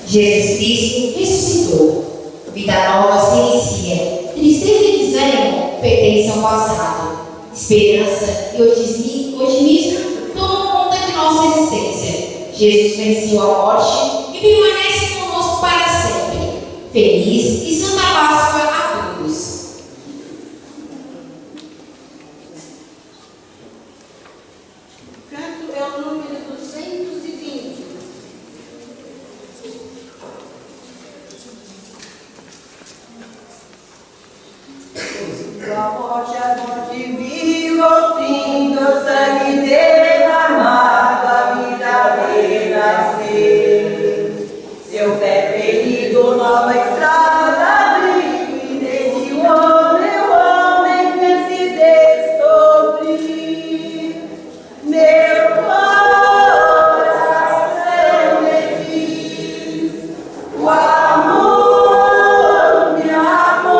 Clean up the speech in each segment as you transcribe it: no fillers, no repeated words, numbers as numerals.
Jesus Cristo ressuscitou. Vida nova se inicia. Tristeza e desânimo pertencem ao passado. Esperança e otimismo tomam conta de nossa existência. Jesus venceu a morte e permanece conosco para sempre. Feliz e Santa Páscoa a todos. Canto é o número 220. Sua morte a morte viva, o fim do sangue derramado, a vida renascer. Seu pé ferido, nova estrada abriu, e nesse homem, o homem quer se descobrir. Meu coração me diz, o amor me amou.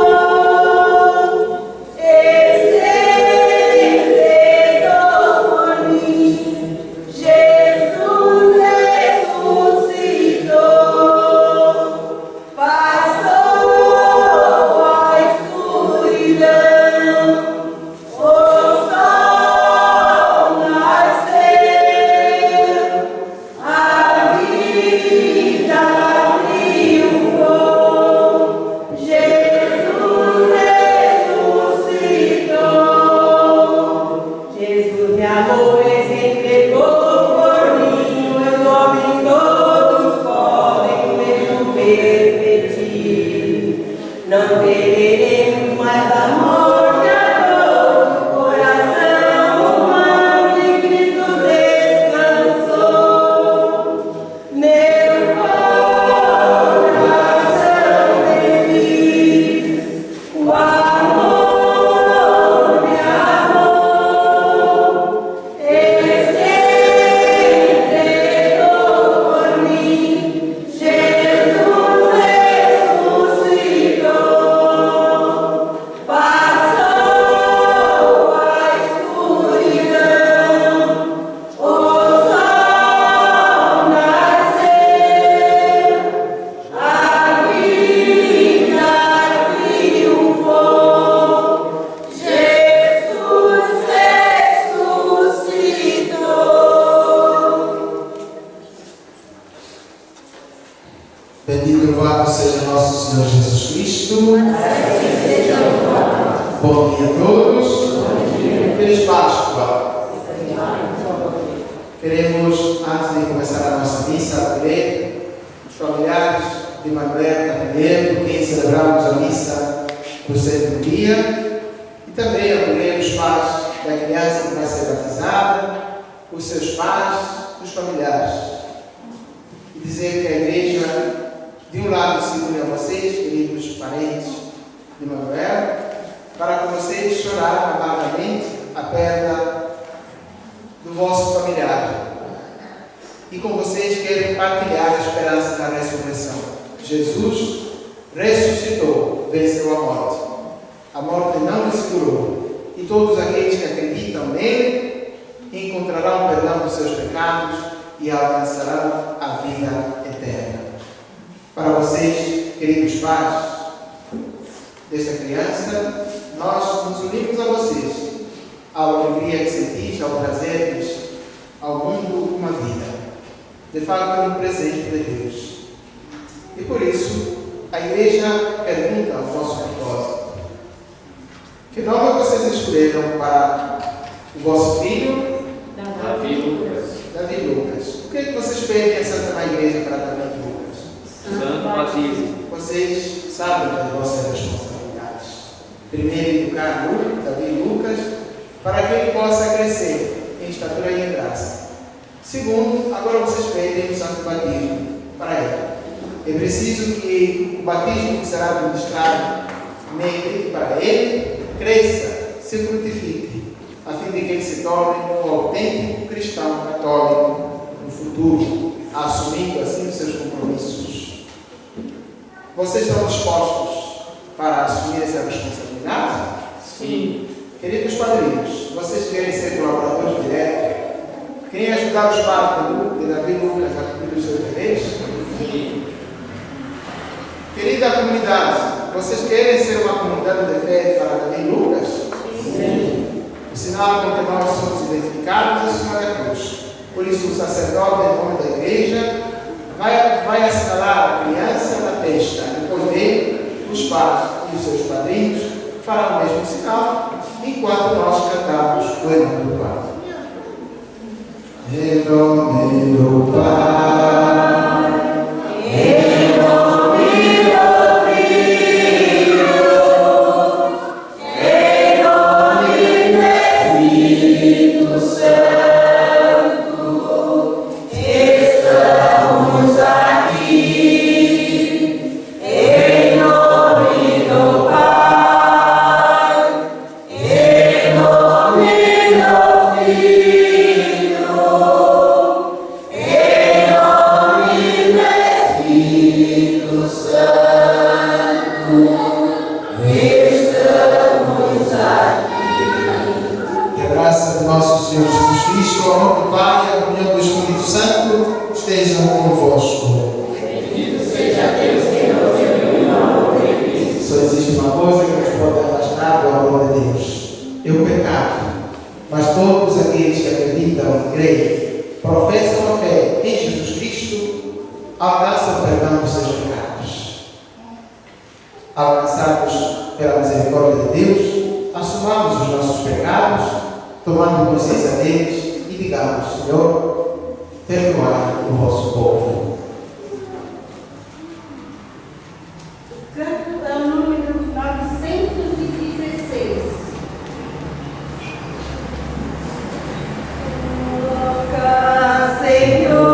Não teremos mais amor de amor, coração humano em Cristo descansou. Meu coração feliz, o amor me amou, ele se entregou por mim, Jesus ressuscitou. Bendito e louvado seja nosso Senhor Jesus Cristo. Bom dia a todos. Feliz Páscoa. Queremos, antes de começar a nossa missa, acolher os familiares de Manuel Carneiro, com quem celebramos a missa do sétimo dia, e também acolher os pais da criança que vai ser batizada, os seus pais, os familiares. E dizer que a igreja, de um lado, se une a vocês, queridos parentes de Manuel, para com vocês chorar amargamente a perda do vosso familiar. E com vocês querem partilhar a esperança da ressurreição. Jesus ressuscitou, venceu a morte. A morte não lhe segurou. E todos aqueles que acreditam nele encontrarão perdão dos seus pecados e alcançarão a vida eterna. Para vocês, queridos pais desta criança, nós nos unimos a vocês, à alegria que sentis ao trazer-lhes ao mundo uma vida. De fato, é um presente de Deus. E por isso, a igreja pergunta ao vosso propósito: que nome vocês escolheram para o vosso filho? Davi Lucas. Davi Lucas. O que é que vocês pedem a Santa Mãe Igreja para Davi Lucas? Santo Batismo. Vocês sabem das vossas responsabilidades. Primeiro, educar Davi Lucas para que ele possa crescer em estatura e em graça. Segundo, agora vocês pedem o santo batismo para ele. É preciso que o batismo que será ministrado nele para ele cresça, se frutifique, a fim de que ele se torne um autêntico cristão católico no futuro, assumindo assim os seus compromissos. Vocês estão dispostos para assumir essa responsabilidade? Sim. Queridos padrinhos, vocês querem ser colaboradores diretos? Querem ajudar os pais de Davi Lucas a cumprir os seus deveres? Sim. Querida comunidade, vocês querem ser uma comunidade de fé para em Lucas? Sim. O sinal com que nós somos identificados é o sinal da cruz. Por isso, o sacerdote, em nome da igreja, vai assinalar a criança na testa. Depois dele, os pais e os seus padrinhos farão o mesmo sinal, enquanto nós cantamos o hino do Pai. Em nome do Pai, em nome do Filho, em nome do Espírito Santo, estamos aqui. Em nome do Pai, em nome do Filho, em nome do Espírito Santo, estamos aqui. Que a graça de nosso Senhor Jesus Cristo, o amor do Pai e a comunhão do Espírito Santo estejam convosco. Só existe uma coisa que nos pode afastar do amor de Deus: é o pecado. Mas todos aqueles que acreditam e creem, professam a fé em Jesus Cristo, alcançam o perdão dos seus pecados. Alcançados pela misericórdia de Deus, assumamos os nossos pecados, tomando consciência deles e digamos: Senhor, perdoai o vosso povo. Canto é o número 916. Toca, Senhor.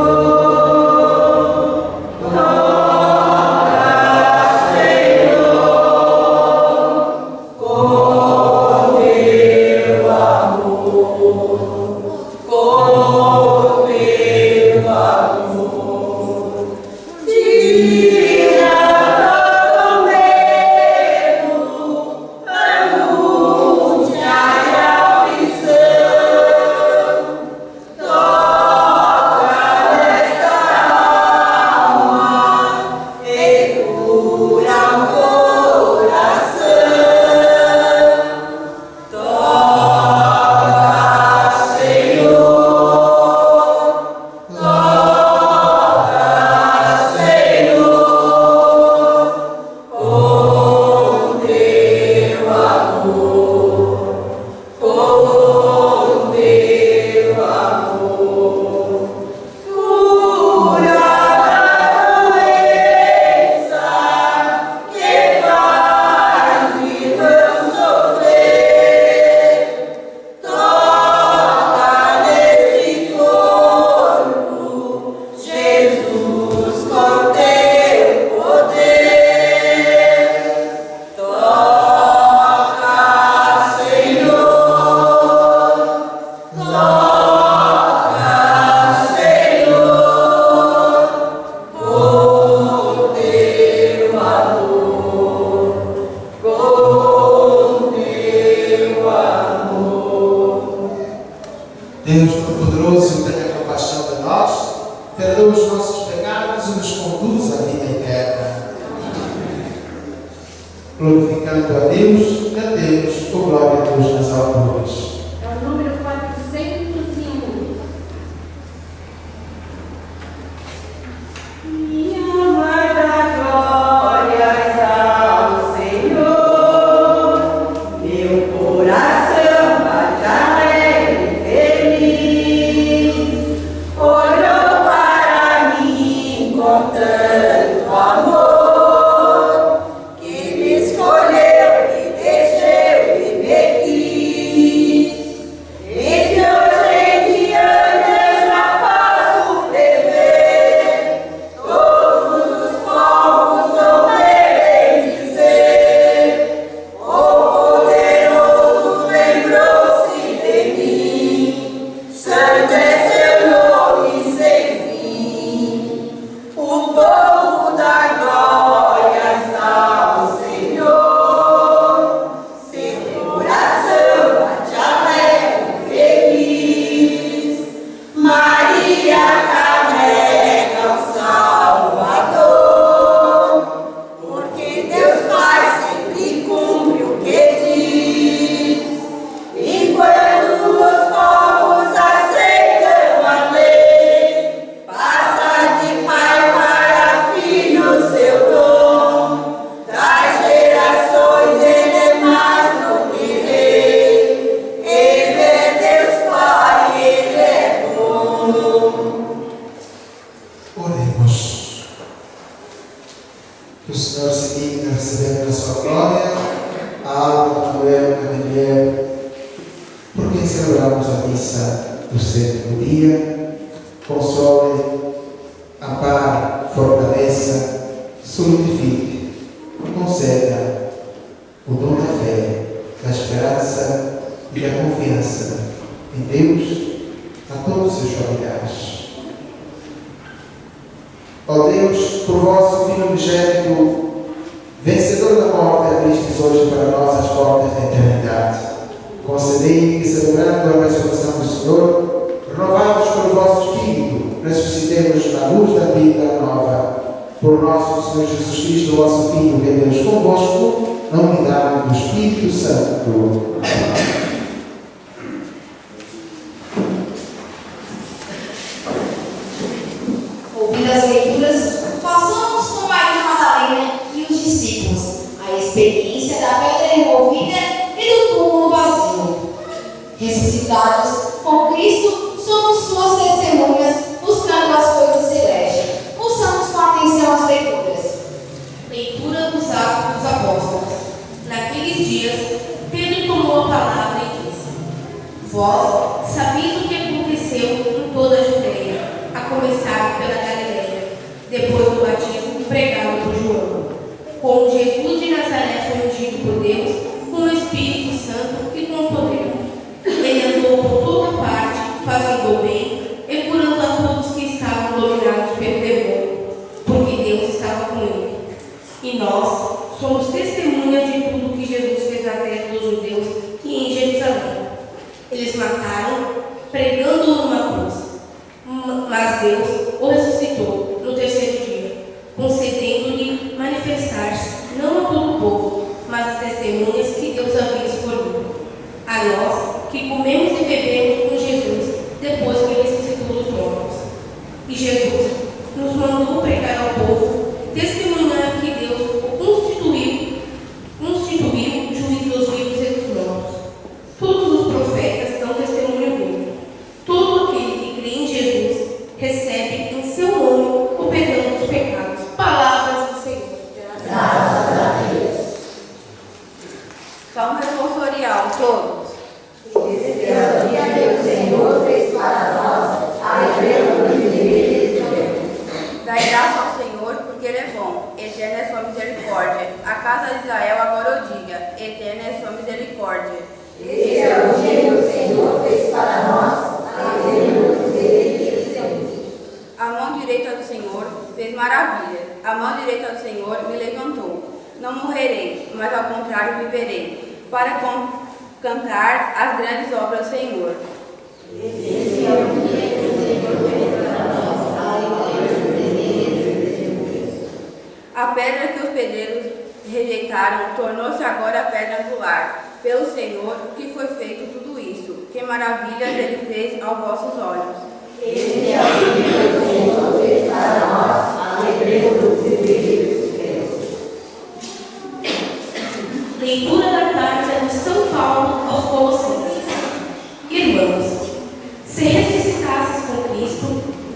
Deus Todo-Poderoso, tenha compaixão de nós, perdoa os nossos pecados e nos conduz à vida eterna. Glorificando a Deus, cantemos o glória a Deus nas alturas. É o número 401. Minha mãe dá glórias ao Senhor, meu coração bate alegre e feliz, olhou para mim com tanto amor, que me escolheu e Senhor se digna receber na sua glória a alma do eu Camilheiro, por quem celebramos a missa do sétimo dia. Console, ampare, fortaleça, solidifique, conceda o dom da fé, da esperança e da confiança em Deus a todos os seus familiares. Ó Deus, por vosso Filho unigênito, vencedor da morte, abristes hoje para nós as portas da eternidade. Concedei que, celebrando a ressurreição do Senhor, renovados pelo vosso Espírito, ressuscitemos na luz da vida nova. Por nosso Senhor Jesus Cristo, vosso Filho, que é Deus convosco, na unidade do Espírito Santo. Amém. Ouvidas as leituras, façamos com Maria Madalena e os discípulos a experiência da pedra removida e do túmulo vazio. Ressuscitados com Cristo, somos suas testemunhas, buscando as coisas celestes. Ouçamos com atenção as leituras. Leitura dos Atos dos Apóstolos. Naqueles dias, Pedro tomou a palavra e disse: Vós sabeis o que aconteceu em toda a Judeia, a começar pela Galileia, depois do batismo pregado por João. Como Jesus de Nazaré foi ungido por Deus, com o Espírito Santo e com poder. Ele andou por toda parte, fazendo o bem e curando a todos que estavam dominados pelo demônio, porque Deus estava com ele. E nós somos testemunhas de tudo que Jesus fez na terra dos judeus e em Jerusalém. Eles mataram, pregando-o numa cruz. Mas Deus o ressuscitou no terceiro dia, concedendo-lhe manifestar-se não a todo o povo, mas às testemunhas que Deus havia escolhido. A nós, que comemos e bebemos com Jesus, depois que ele ressuscitou dos mortos. E Jesus nos mandou pregar ao povo, testemunhar que Deus o constituiu juiz dos vivos e dos mortos. Todos os profetas dão testemunho dele. Todo aquele que crê em Jesus recebe em seu nome o perdão dos pecados. Palavras do Senhor. Graças a Deus. Salmo responsorial, todos. Esse dia que o Senhor fez para nós, alegremos e bendizemos. Dai graça ao Senhor, porque Ele é bom. Eterna é sua misericórdia. A casa de Israel agora o diga. Eterna é sua misericórdia. Esse é o dia que o Senhor fez para nós, alegremos e bendizemos. A mão direita do Senhor fez maravilhas. A mão direita do Senhor me levantou. Não morrerei, mas ao contrário viverei, para cantar as grandes obras do Senhor. Esse é o dia que o Senhor fez para nós, alegremos e bendizemos. A pedra que os pedreiros rejeitaram tornou-se agora a pedra angular. Pelo Senhor que foi feito tudo isso. Que maravilhas Ele fez aos vossos olhos. Esse é o dia que o Senhor fez para nós, alegremos e bendizemos. Leitura da carta de São Paulo aos Colossenses. Irmãos, se ressuscitasses com Cristo,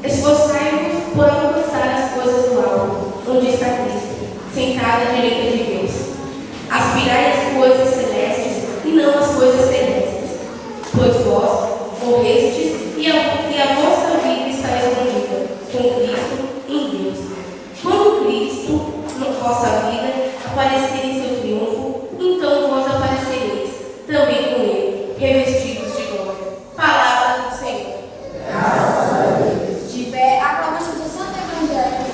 esforçai-vos por alcançar as coisas do alto, onde está Cristo, sentado à direita de Deus. Aspirai às coisas celestes e não às coisas terrestres, pois vós morrestes e a vossa vida está escondida com Cristo em Deus. Quando Cristo, na vossa vida, aparecer em seu triunfo, então vós aparecereis também com Ele, revestidos de glória. Palavra do Senhor. Graças a Deus. De pé, aclamamos o Santo Evangelho.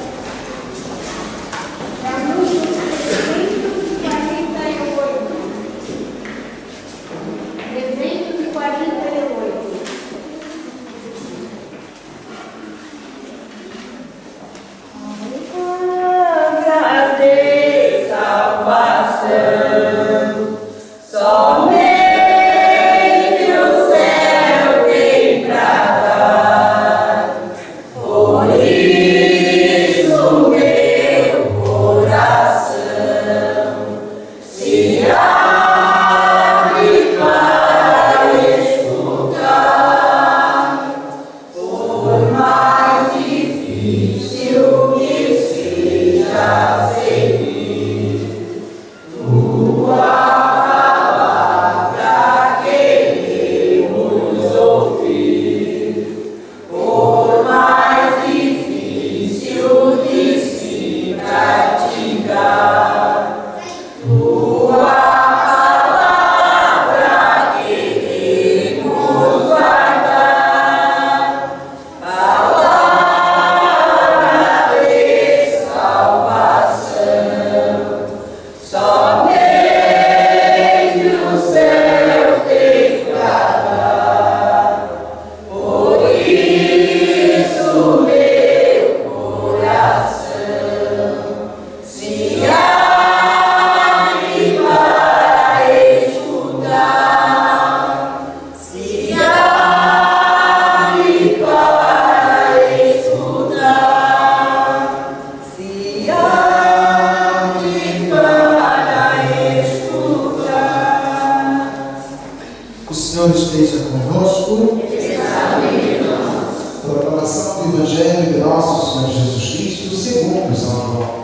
do Evangelho de nosso Senhor Jesus Cristo, segundo São João.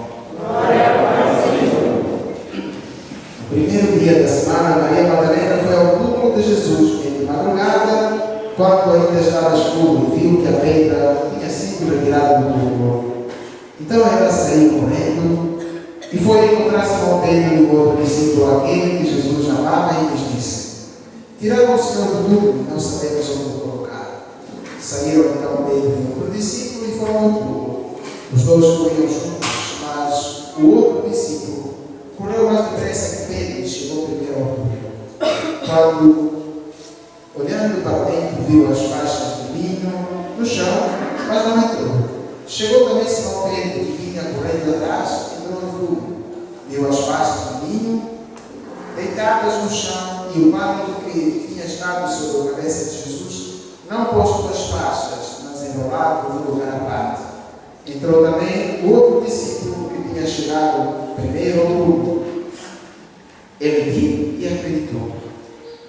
No primeiro dia da semana, Maria Madalena foi ao túmulo de Jesus, de madrugada, quando ainda estava escuro, e viu que a pedra tinha sido retirada do túmulo. Então ela saiu correndo e foi encontrar Simão Pedro e o outro discípulo, aquele que Jesus amava, e lhes disse: tiraram o Senhor do túmulo e não sabemos onde o colocar. Saíram então Pedro e o outro discípulo e foram ao túmulo. Os dois corriam juntos, mas o outro discípulo correu mais depressa que Pedro e chegou primeiro ao túmulo. Quando, olhando para dentro, viu as faixas de linho no chão, mas não entrou. Chegou também Simão Pedro, que vinha correndo atrás, e entrou no túmulo. Viu as faixas de linho deitadas no chão e o pano que tinha estado sobre a cabeça de Jesus, não posto das faixas, mas enrolado no lugar à parte. Entrou também o outro discípulo que tinha chegado primeiro ao túmulo. Ele viu e acreditou.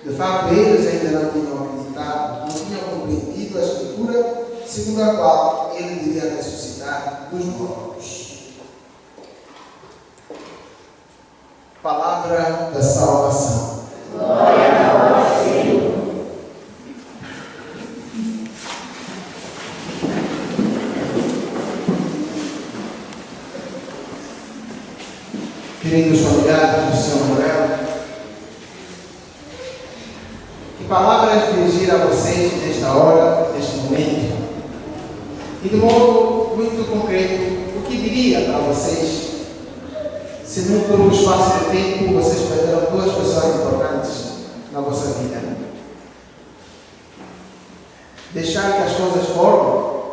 De fato, eles ainda não tinham acreditado, não tinham compreendido a Escritura, segundo a qual ele iria ressuscitar dos mortos. Palavra da salvação. Glória a vós, Senhor. Queridos familiares do Senhor Morel, que palavras dirigir a vocês nesta hora, neste momento, e de modo muito concreto, o que diria para vocês se num curto espaço de tempo vocês perderam duas pessoas importantes na vossa vida? Deixar que as coisas corram,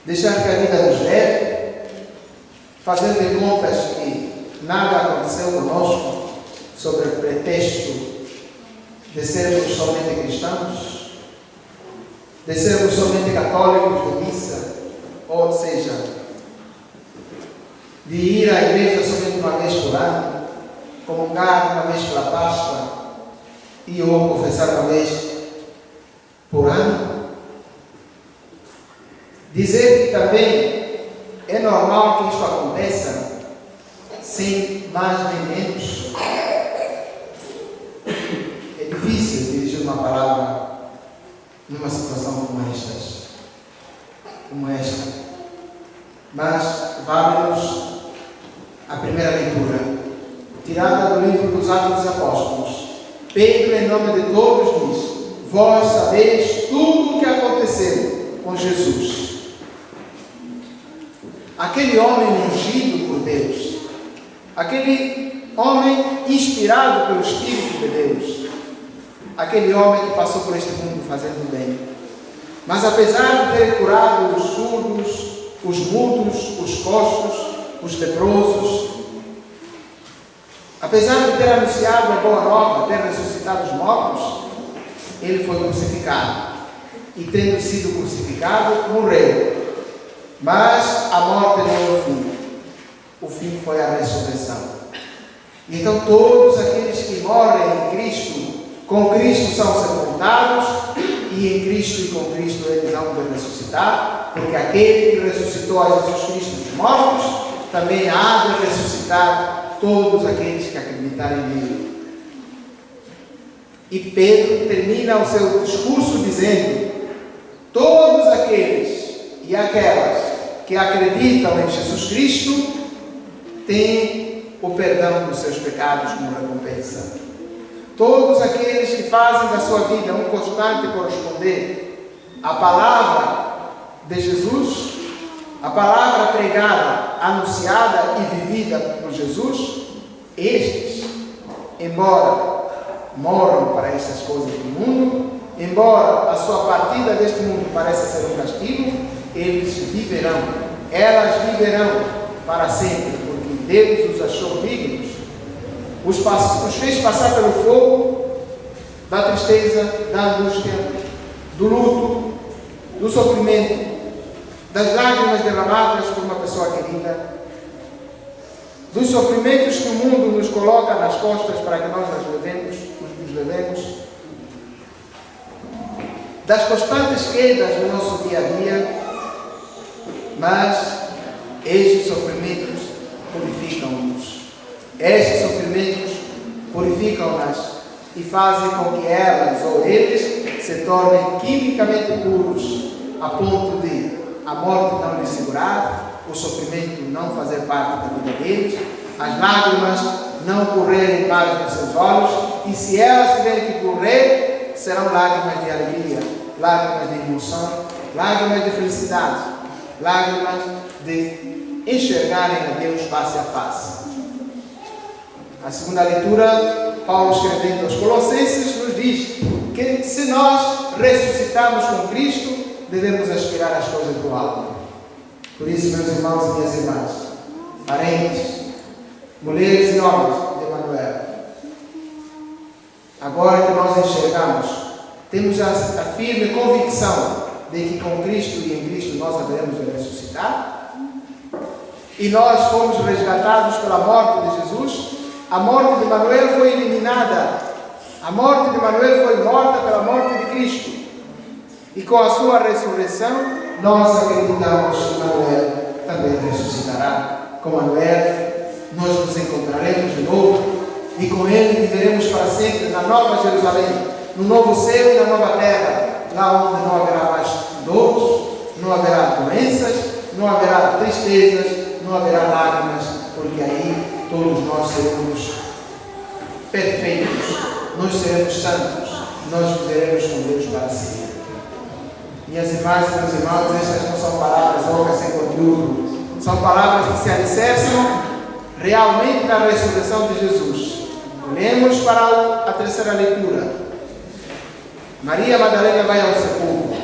deixar que a vida nos leve, fazer de contas que nada aconteceu conosco, sobre o pretexto de sermos somente cristãos, de sermos somente católicos de missa, ou seja, de ir à igreja somente uma vez por ano, comungar uma vez pela Páscoa e ou confessar uma vez por ano. Dizer que também é normal que isto aconteça sem mais nem menos. É difícil dirigir uma palavra numa situação como esta. Mas vale-nos a primeira leitura, tirada do livro dos Atos dos Apóstolos. Pedro, em nome de todos, diz: vós sabeis tudo o que aconteceu com Jesus, aquele homem ungido por Deus, aquele homem inspirado pelo Espírito de Deus, aquele homem que passou por este mundo fazendo bem. Mas apesar de ter curado os surdos, os mudos, os coxos, os leprosos, apesar de ter anunciado a boa nova, ter ressuscitado os mortos, ele foi crucificado. E tendo sido crucificado, morreu. Mas a morte não é o fim. O fim foi a ressurreição. Então todos aqueles que morrem em Cristo, com Cristo são sepultados, e em Cristo e com Cristo eles vão ressuscitar, porque aquele que ressuscitou a Jesus Cristo dos mortos, também há de ressuscitar todos aqueles que acreditarem nele. E Pedro termina o seu discurso dizendo: todos aqueles e aquelas que acreditam em Jesus Cristo têm o perdão dos seus pecados como recompensa. Todos aqueles que fazem da sua vida um constante corresponder à palavra de Jesus, a palavra pregada, anunciada e vivida por Jesus, estes, embora morram para estas coisas do mundo, embora a sua partida deste mundo pareça ser um castigo, eles viverão, elas viverão para sempre, porque Deus os achou dignos, os fez passar pelo fogo da tristeza, da angústia, do luto, do sofrimento, das lágrimas derramadas por uma pessoa querida, dos sofrimentos que o mundo nos coloca nas costas para que nós nos levemos, das constantes quedas no nosso dia a dia, mas estes sofrimentos purificam-nos. Estes sofrimentos purificam-nas e fazem com que elas ou eles se tornem quimicamente puros, a ponto de a morte não lhes segurar, o sofrimento não fazer parte da vida deles, as lágrimas não correrem mais dos seus olhos, e se elas tiverem que correr, serão lágrimas de alegria, lágrimas de emoção, lágrimas de felicidade, lágrimas de enxergarem a Deus face a face. A segunda leitura, Paulo escrevendo aos Colossenses, nos diz que se nós ressuscitarmos com Cristo, devemos aspirar às coisas do alto. Por isso, meus irmãos e minhas irmãs, parentes, mulheres e homens de Emanuel, agora que nós enxergamos, temos a firme convicção de que com Cristo e em Cristo nós haveremos de ressuscitar, e nós fomos resgatados pela morte de Jesus. A morte de Emanuel foi eliminada, a morte de Emanuel foi morta pela morte de Cristo, e com a sua ressurreição nós acreditamos que Emanuel também ressuscitará. Com Emanuel nós nos encontraremos de novo, e com ele viveremos para sempre na nova Jerusalém, no novo céu e na nova terra, lá onde não haverá mais dores, não haverá doenças, não haverá tristezas, não haverá lágrimas, porque aí todos nós seremos perfeitos, nós seremos santos, nós viveremos com Deus para sempre. Minhas irmãs e meus irmãos, estas não são palavras ocas sem conteúdo, são palavras que se alicerçam realmente na ressurreição de Jesus. Olhemos para a terceira leitura. Maria Madalena vai ao sepulcro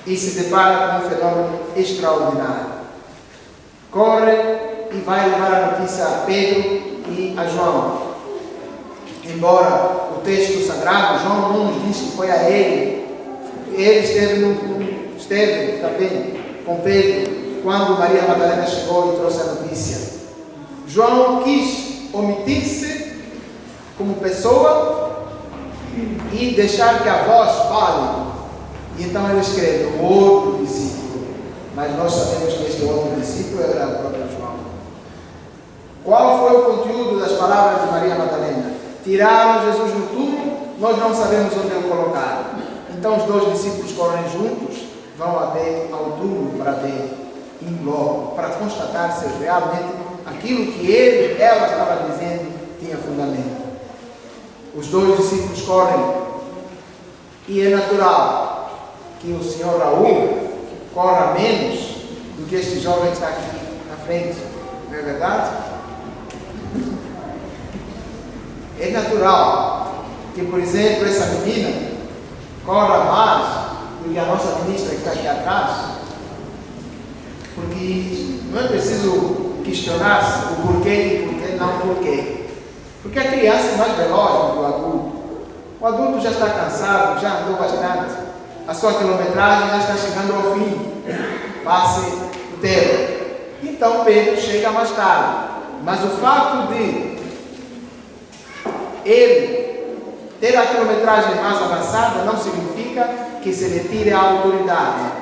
e se depara com um fenômeno extraordinário. Corre e vai levar a notícia a Pedro e a João. Embora o texto sagrado, João não nos diz que foi a ele. Ele esteve também com Pedro quando Maria Madalena chegou e trouxe a notícia. João quis omitir-se como pessoa e deixar que a voz fale. E então ele escreve o outro discípulo. Mas nós sabemos que este outro discípulo era o próprio João. Qual foi o conteúdo das palavras de Maria Madalena? Tiraram Jesus do túmulo, nós não sabemos onde o colocaram. Então os dois discípulos correm juntos, vão até ao túmulo para ver em loco, para constatar se realmente aquilo que ela estava dizendo tinha fundamento. Os dois discípulos correm, e é natural que o senhor Raul corra menos do que este jovem que está aqui na frente, não é verdade? É natural que, por exemplo, essa menina corra mais do que a nossa ministra que está aqui atrás, porque não é preciso questionar o porquê e porquê não porquê. Porque a criança é mais veloz do que o adulto. O adulto já está cansado, já andou bastante, a sua quilometragem já está chegando ao fim, passe o tempo. Então Pedro chega mais tarde, mas o fato de ele ter a quilometragem mais avançada não significa que se lhe tire a autoridade.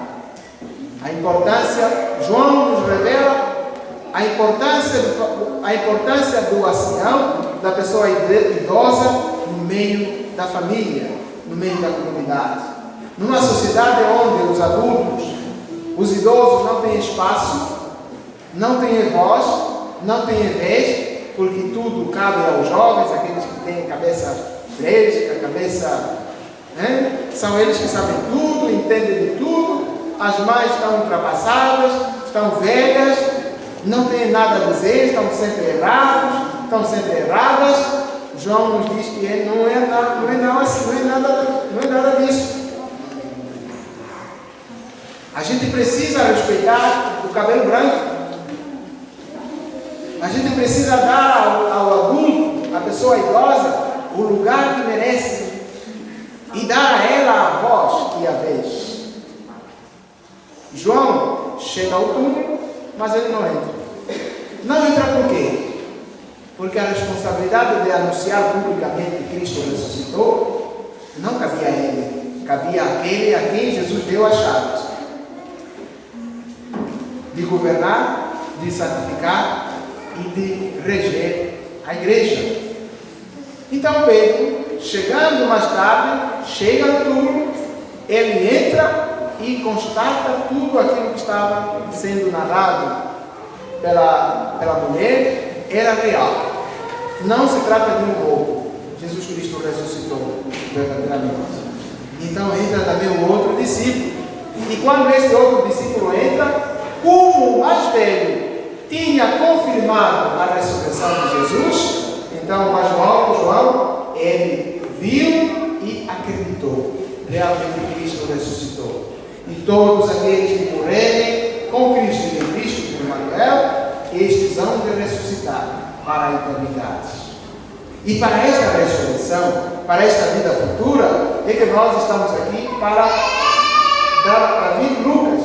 A importância, João nos revela a importância do ancião, da pessoa idosa no meio da família, no meio da comunidade. Numa sociedade onde os adultos, os idosos não têm espaço, não têm voz, não têm vez, porque tudo cabe aos jovens, aqueles que têm cabeça fresca, cabeça... São eles que sabem tudo, entendem de tudo, as mães estão ultrapassadas, estão velhas, não têm nada a dizer, estão sempre errados, estão sempre erradas. João nos diz que não é nada disso. A gente precisa respeitar o cabelo branco. A gente precisa dar ao adulto, à pessoa idosa, o lugar que merece e dar a ela a voz e a vez. João chega ao túmulo, mas ele não entra. Não entra por quê? Porque a responsabilidade de anunciar publicamente que Cristo ressuscitou não cabia a ele, cabia àquele a quem Jesus deu as chaves. de governar, de santificar e de reger a igreja. Então Pedro, chegando mais tarde, chega no túmulo, ele entra e constata tudo aquilo que estava sendo narrado pela mulher, era real. Não se trata de um roubo. Jesus Cristo ressuscitou verdadeiramente. Então entra também um outro discípulo. E quando esse outro discípulo entra, como o mais velho tinha confirmado a ressurreição de Jesus, então o mais novo, João, ele viu e acreditou. Realmente Cristo ressuscitou. E todos aqueles que morrerem com Cristo e em Cristo, como Emmanuel, estes hão de ressuscitar para a eternidade. E para esta ressurreição, para esta vida futura, é que nós estamos aqui para Davi Lucas.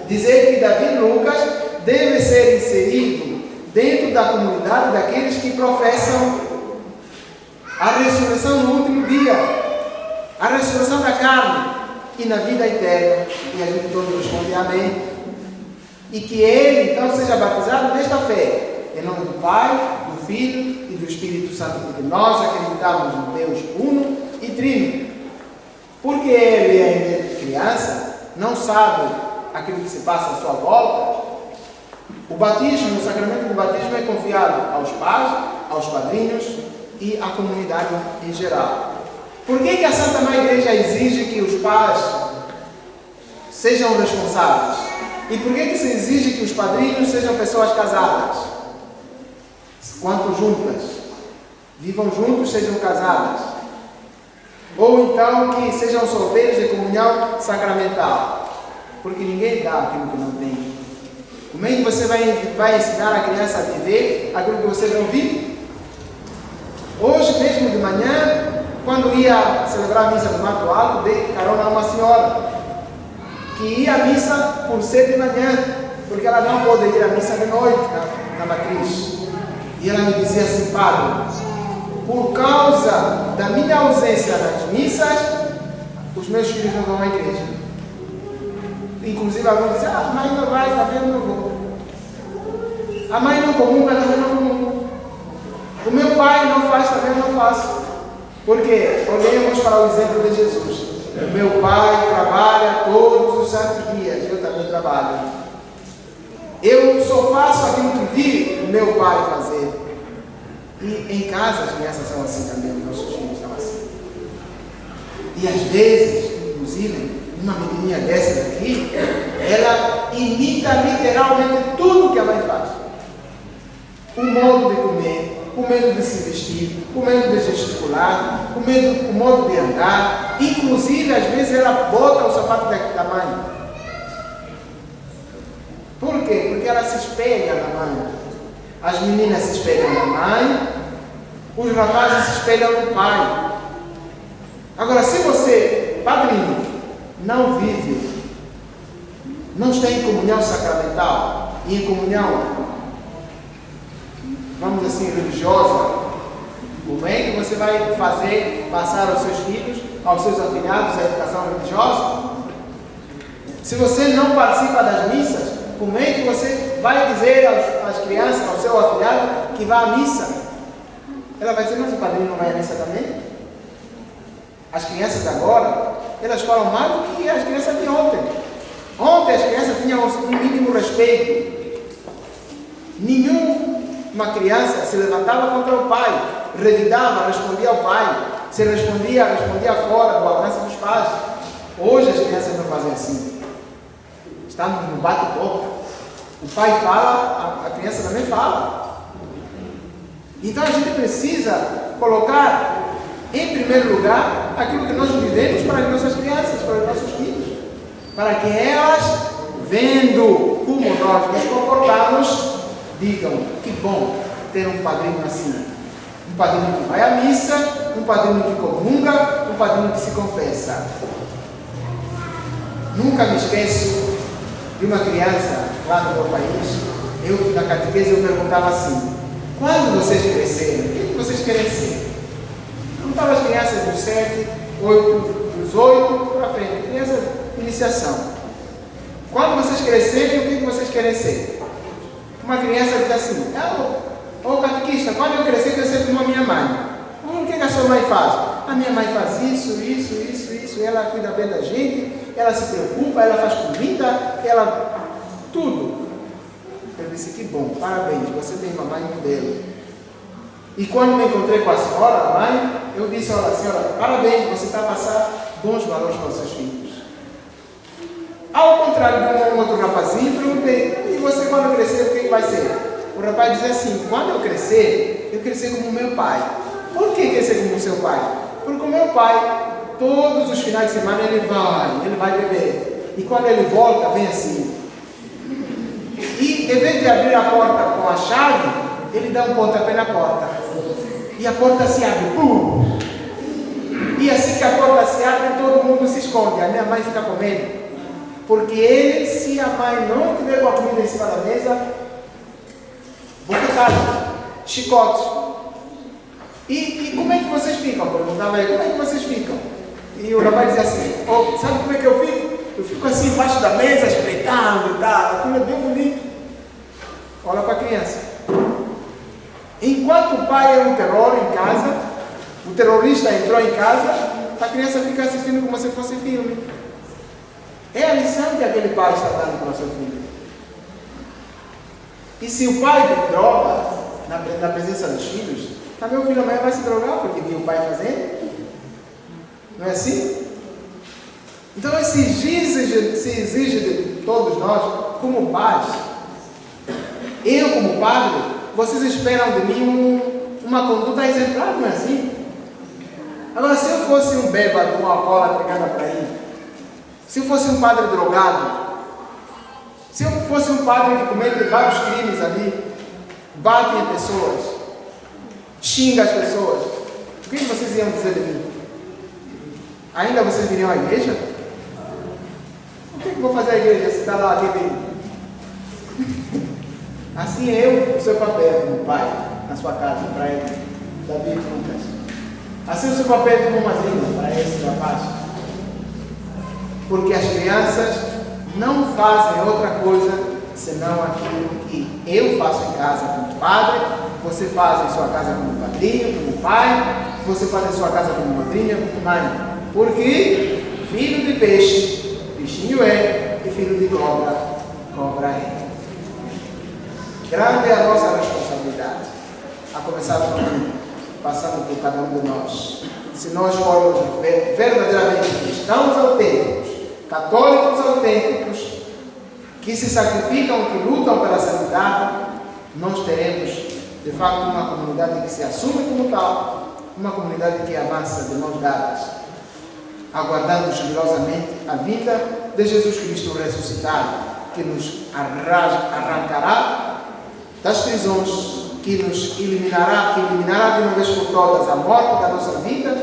Dizer que Davi Lucas deve ser inserido dentro da comunidade daqueles que professam a ressurreição no último dia, a ressurreição da carne e na vida eterna. E a gente todos responde amém. E que ele então seja batizado nesta fé, em nome do Pai, do Filho e do Espírito Santo, porque nós acreditamos no Deus uno e trino. Porque ele ainda é criança, não sabe aquilo que se passa à sua volta. O batismo, o sacramento do batismo é confiado aos pais, aos padrinhos e à comunidade em geral. Por que a Santa Mãe Igreja exige que os pais sejam responsáveis? E por que se exige que os padrinhos sejam pessoas casadas? Quanto juntas, vivam juntos, sejam casadas. Ou então que sejam solteiros em comunhão sacramental. Porque ninguém dá aquilo que não tem. Como é que você vai ensinar a criança a viver aquilo que você não vive? Hoje mesmo de manhã, quando ia celebrar a missa no Mato Alto, dei carona a uma senhora que ia à missa por ser de manhã, porque ela não pode ir à missa de noite na matriz. E ela me dizia assim: padre, por causa da minha ausência nas missas, os meus filhos não vão à igreja. Inclusive ela vai dizer: a mãe não vai, também eu não vou. A mãe não comunga, também não comunga. O meu pai não faz, também eu não faço. Porque olhemos para o exemplo de Jesus. O meu pai trabalha todos os santos dias, eu também trabalho. Eu só faço aquilo que vi o meu pai fazer. E em casa as crianças são assim também, os nossos filhos são assim. E às vezes, inclusive, uma menininha dessa daqui, ela imita literalmente tudo que a mãe faz. O modo de comer, o medo de se vestir, o medo de gesticular, o modo de andar. Inclusive, às vezes, ela bota o sapato da mãe. Por quê? Porque ela se espelha na mãe. As meninas se espelham na mãe, os rapazes se espelham no pai. Agora, se você, padrinho, não vive, não está em comunhão sacramental e em comunhão, vamos assim, religiosa, como é que você vai fazer passar aos seus filhos, aos seus afilhados, a educação religiosa? Se você não participa das missas, como é que você vai dizer às crianças, ao seu afilhado, que vá à missa? Ela vai dizer: mas o padrinho não vai à missa também? As crianças agora, elas falam mais do que as crianças de ontem. Ontem as crianças tinham um mínimo respeito. Nenhuma criança se levantava contra o pai, revidava, respondia ao pai. Se respondia fora do alcance dos pais. Hoje as crianças não fazem assim. Estamos no bate-boca. O pai fala, a criança também fala. Então a gente precisa colocar em primeiro lugar aquilo que nós vivemos para as nossas crianças, para os nossos filhos, para que elas, vendo como nós nos comportamos, digam: que bom ter um padrinho assim. Um padrinho que vai à missa, um padrinho que comunga, um padrinho que se confessa. Nunca me esqueço de uma criança lá no meu país. Eu, na catequese, eu perguntava assim: quando vocês crescerem, o que vocês querem ser? Perguntava as crianças dos 7, 8, dos 8 para frente, criança de iniciação. Quando vocês crescerem, o que vocês querem ser? Uma criança diz assim, ô catequista, quando eu crescer, eu quero ser como a minha mãe. O que a sua mãe faz? A minha mãe faz isso, ela cuida bem da gente, ela se preocupa, ela faz comida, ela... tudo. Eu disse, que bom, parabéns, você tem uma mãe modelo. E quando me encontrei com a senhora, a mãe, eu disse, olha, senhora, parabéns, você está a passar bons valores para os seus filhos. Ao contrário de um outro rapazinho, perguntei, e você quando crescer, o que vai ser? O rapaz dizia assim, quando eu crescer, eu crescer como meu pai. Por que crescer como seu pai? Porque o meu pai, todos os finais de semana, ele vai beber. E quando ele volta, vem assim. E em vez de abrir a porta com a chave, ele dá um pontapé na porta. E a porta se abre. Pum! E assim que a porta se abre, todo mundo se esconde. A minha mãe fica com medo. Porque ele, se a mãe não tiver com a comida em cima da mesa, bofetada, chicotes. E como é que vocês ficam? Perguntava ele, como é que vocês ficam? E o rapaz dizia assim, sabe como é que eu fico? Eu fico assim embaixo da mesa, espreitando e tal. Aquilo é bem bonito. Olha para a criança. Enquanto o pai é um terror em casa, o terrorista entrou em casa, a criança fica assistindo como se fosse filme. É a lição que aquele pai está dando para o seu filho. E se o pai tem droga na presença dos filhos, também o filho amanhã vai se drogar porque viu o pai fazendo. Não é assim? Então se exige de todos nós, como pais, eu como padre, vocês esperam de mim uma conduta exemplar, não é assim? Agora, se eu fosse um bêbado com uma cola pegada para ir, se eu fosse um padre drogado, se eu fosse um padre que comete vários crimes ali, bate em pessoas, xinga as pessoas, o que vocês iam dizer de mim? Ainda vocês viriam à igreja? O que eu vou fazer à igreja se está lá aquele? Assim é eu, o seu papel como pai, na sua casa, para ele, Davi e Lucas. Assim o seu papel como madrinha para esse rapaz. Porque as crianças não fazem outra coisa senão aquilo que eu faço em casa como padre, você faz em sua casa como padrinho, como pai, você faz em sua casa como madrinha, como mãe. Porque filho de peixe, peixinho é, e filho de cobra, cobra é. Grande é a nossa responsabilidade, a começar por mim, passando por cada um de nós. Se nós formos verdadeiramente cristãos autênticos, católicos autênticos, que se sacrificam, que lutam pela santidade, nós teremos, de fato, uma comunidade que se assume como tal, uma comunidade que avança de mãos dadas, aguardando jubilosamente a vinda de Jesus Cristo ressuscitado, que nos arrancará das prisões, que nos eliminará de uma vez por todas a morte da nossa vida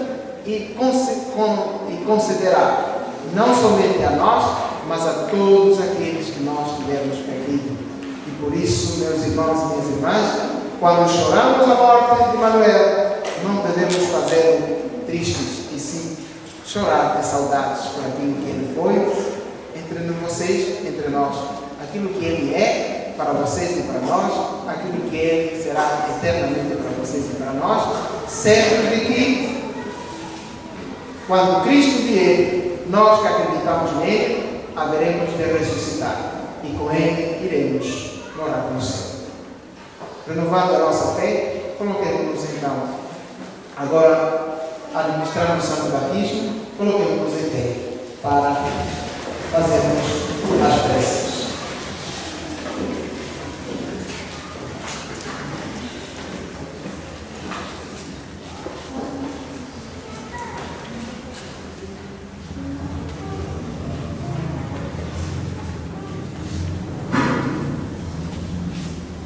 e concederá não somente a nós, mas a todos aqueles que nós tivermos perdido. E por isso, meus irmãos e minhas irmãs, quando choramos a morte de Manuel, não devemos fazer tristes, e sim chorar de saudades por aquilo que ele foi, entre vocês, entre nós, aquilo que ele é para vocês e para nós, aquilo que ele será eternamente para vocês e para nós, certo de que quando Cristo vier, nós que acreditamos nele, haveremos de ressuscitar e com ele iremos morar no céu. Renovando a nossa fé, coloquemos-nos então agora a administrar o Santo Batismo, coloquemos-nos em pé para fazermos as preces.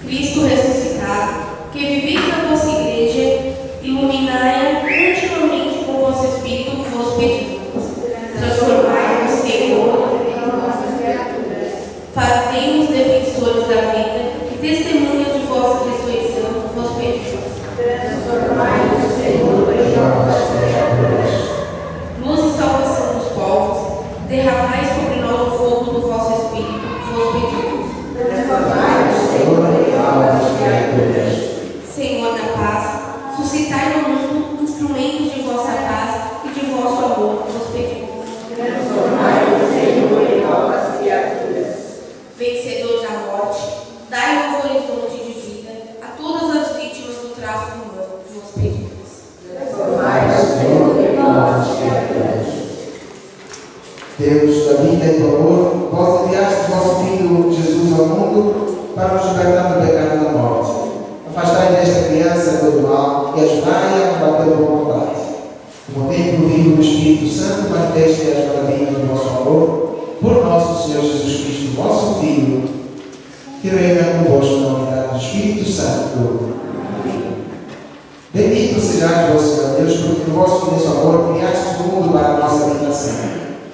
Cristo ressuscitado, que vivis na vossa igreja, iluminai-a continuamente com o vosso Espírito, vos pedimos. Transformai-nos, Senhor, em vossas criaturas. Fazei-nos defensores da vida e testemunhas de vossa ressurreição, vos pedimos. Transformai-nos, Senhor, em vossas criaturas. Luz e salvação dos povos, derramai sobre nós o fogo do vosso Espírito, vos pedimos. para nos libertar do pecado e da morte. Afastai desta criança todo mal e ajudai a combater o bom combate. Como templo vivo do Espírito Santo, manifeste as maravilhas do vosso amor, por nosso Senhor Jesus Cristo, vosso Filho, que reina convosco na unidade do Espírito Santo. Bendito sejais vós, Senhor Deus, porque no vosso imenso amor criastes o mundo para a nossa habitação.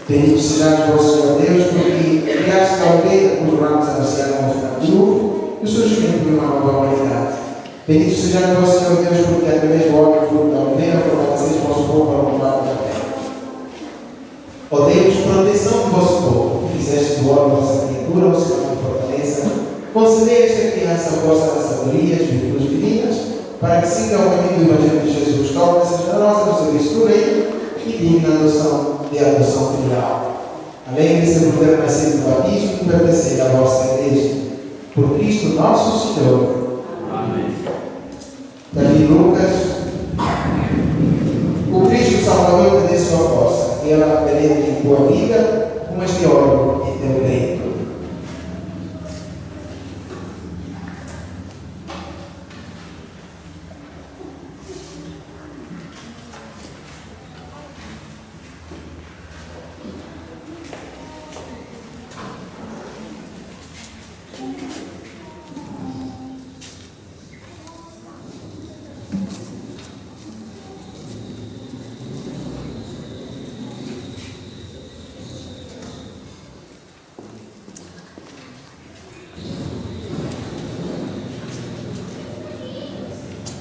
Bendito sejais vós, Senhor Deus, porque criastes a aldeia cujos ramos anunciaram o futuro e o surgimento de uma nova humanidade. Bendito sejais vós, Senhor Deus, porque através do óleo e fruto da oliveira fortaleceis o vosso povo para o combate da terra. Ó Deus, proteção do vosso povo, que fizeste do óleo vossa criatura, o sinal de fortaleza, concedei a esta criança a vossa sabedoria, as virtudes divinas, para que siga o caminho do Evangelho de Jesus, torne-se generosa no serviço do Reino e digna de adoção filial. Alegre-se por ter nascido do batismo e pertencer à vossa Igreja. Por Cristo nosso Senhor. Amém. Davi Lucas. O Cristo Salvador te dê sua força, e ela perene em tua vida, como este óleo em teu peito.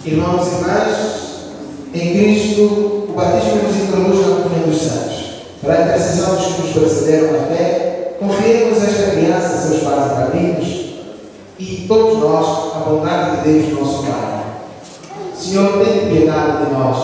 Irmãos e irmãs, em Cristo, o batismo nos introduz na comunhão dos santos. Para a intercessão dos que nos precederam na fé, confiemos esta criança, seus pais e padrinhos, e todos nós, a bondade de Deus, nosso Pai. Senhor, tenha piedade de nós.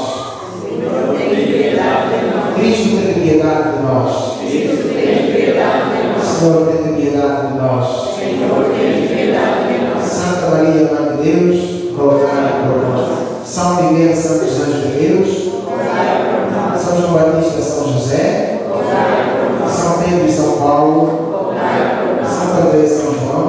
Senhor, tenha piedade de nós. Cristo, tenha piedade de nós. Cristo, tenha piedade de nós. Senhor, tenha piedade de nós. Senhor, tenha piedade de nós. Santa Maria, Mãe de Deus, rogai por nós. São Miguel, Santos Anjos de Deus, Rogai por nós. São João Batista, São José, Rogai por nós. São Pedro e São Paulo, Rogai por nós. Santa André e São João,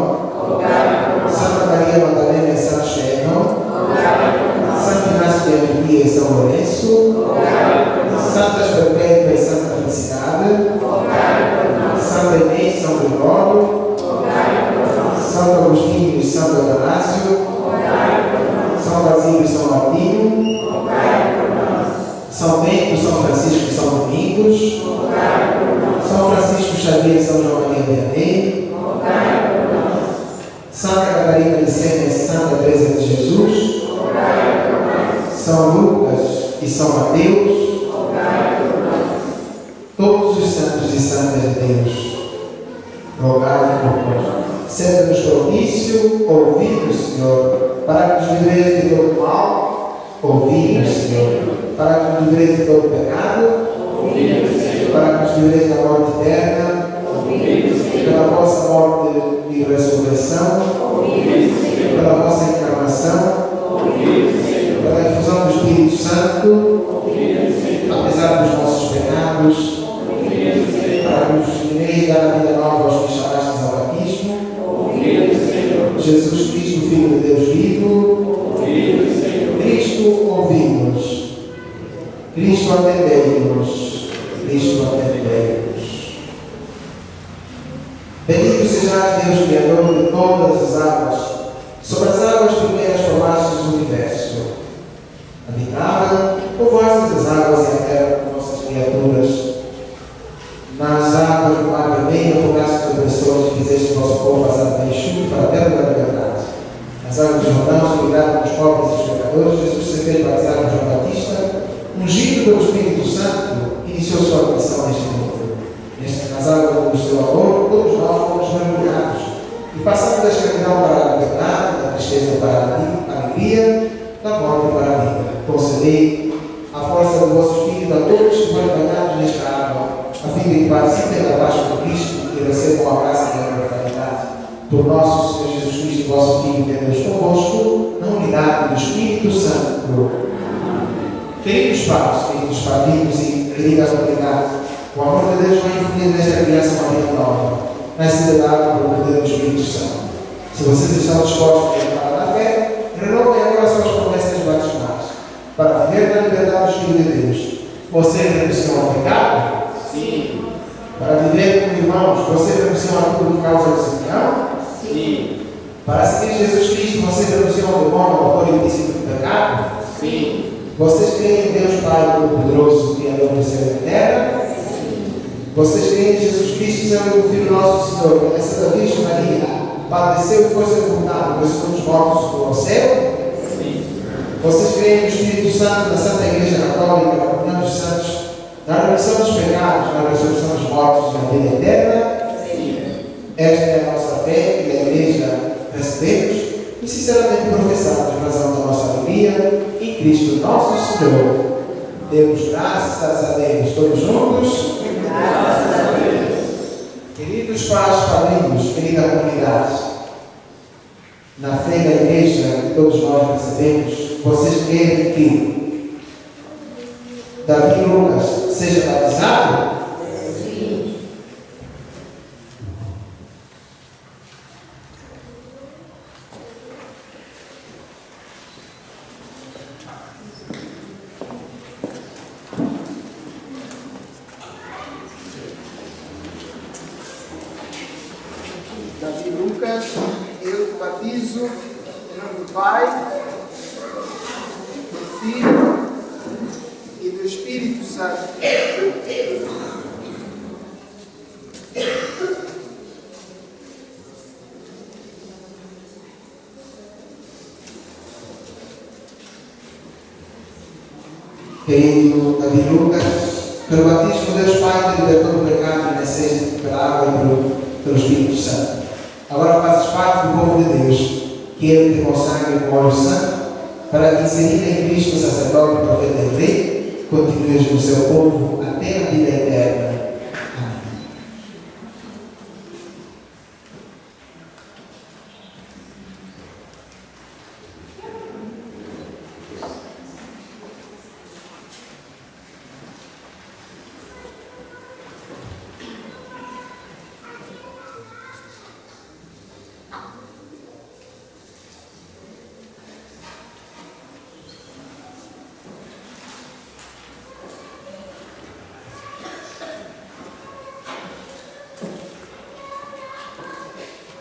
Rogai por nós. Santa Maria Madalena e São Estevão, Rogai por nós. Santo Inácio de Antioquia e São Lourenço, Rogai por nós. Santas Perpétua e Santa Felicidade, Rogai por nós. Santa Inês e São Gregório, Rogai por nós. Santo Agostinho e Santo Atanásio, Rogai por nós. São Basílio e São Martinho, Rogai por nós. São Bento, São Francisco e São Domingos, Rogai por nós. São Francisco Xavier e São João Maria Vianney, Rogai por nós. Santa Catarina de Sena e Santa Teresa de Jesus, Rogai por nós. São Lucas e São Mateus, Rogai por nós. todos os santos e santas de Deus, rogai por nós. Sede-nos propício, ouvi-nos, Senhor, para que nos livreis de todo mal, ouvi-nos, Senhor, para que nos livreis de todo pecado, Ouvido, Senhor. para que nos livreis da morte eterna, Ouvido, Senhor. pela vossa morte e ressurreição, Ouvido, Senhor. pela vossa encarnação, Ouvido, Senhor. pela infusão do Espírito Santo, Ouvido, Senhor. apesar dos nossos pecados, Ouvido, Senhor. para que nos livreis da vida nova aos que chamastes ao batismo, Ouvido, Senhor. Jesus Cristo, Filho de Deus vivo, Ouvido, Senhor. Cristo, ouvimos. Cristo, atendei-nos. Cristo, atendei-nos. Bendito sejas, Deus, Criador de todas as águas. Sobre as águas primeiras formastes o universo. Habitável, povoastes as águas e a terra com vossas criaturas. Nas águas do mar vermelho, afogastes os opressores e fizeste o vosso povo passar pela enxuta para a terra da liberdade. Nas águas do Jordão, seguraram os pobres e os pecadores, Jesus se fez batizar por João Batista, ungido pelo Espírito Santo, iniciou sua missão neste mundo. Nas águas do seu amor, todos nós fomos mergulhados e passamos da escravidão para a liberdade, da tristeza para a alegria, da morte para a vida. Concedei a força do vosso Espírito a todos que foram banhados nesta água, a fim de que participem da paz com Cristo e recebam a graça da imortalidade. Por nosso Senhor Jesus Cristo, vosso Filho, que é Deus convosco, na unidade do Espírito Santo. Queridos pais, queridos padrinhos e querida comunidade, o amor de Deus vai infundir nesta criança uma vida nova, nascida da água pelo poder do Espírito Santo. Se vocês estão dispostos a entrar na fé, renovem agora suas promessas batismais, para viver na liberdade do Filho de Deus. Vocês renunciam ao pecado? Sim. Para viver como irmãos, vocês renunciam a tudo por causa do Senhor? Sim. Para seguir Jesus Cristo, vocês renunciam ao demônio, ao autor e princípio do pecado? Sim. Vocês creem em Deus Pai Todo-Poderoso, Criador do céu e da terra? Vocês creem em Jesus Cristo, seu único Filho nosso Senhor, promessa da Virgem Maria, padeceu e foi sepultado, ressuscitou dos mortos, subiu ao céu? Sim. Vocês creem no Espírito Santo, na Santa Igreja Católica, na comunhão dos santos, na remissão dos pecados, na ressurreição dos mortos e na vida eterna? Sim. Esta é a nossa fé que a Igreja recebemos e sinceramente professamos em razão da nossa alegria em Cristo nosso Senhor. Demos graças a Deus, todos juntos. Graças a Deus. Queridos pais, padrinhos, querida comunidade, na fé da Igreja que todos nós recebemos, vocês querem que Davi Lucas seja batizado? Sim. Davi Lucas, eu te batizo em nome do Pai, do Filho e do Espírito Santo. Querido Davi Lucas, pelo batismo Deus Pai te libertou do pecado e nasceste pela água e pelo Espírito Santo. Agora fazes parte do povo de Deus, que Ele te consagre com óleo santo, para que, inserida em Cristo, sacerdote, profeta e rei, continues no seu povo até a vida eterna. Amém.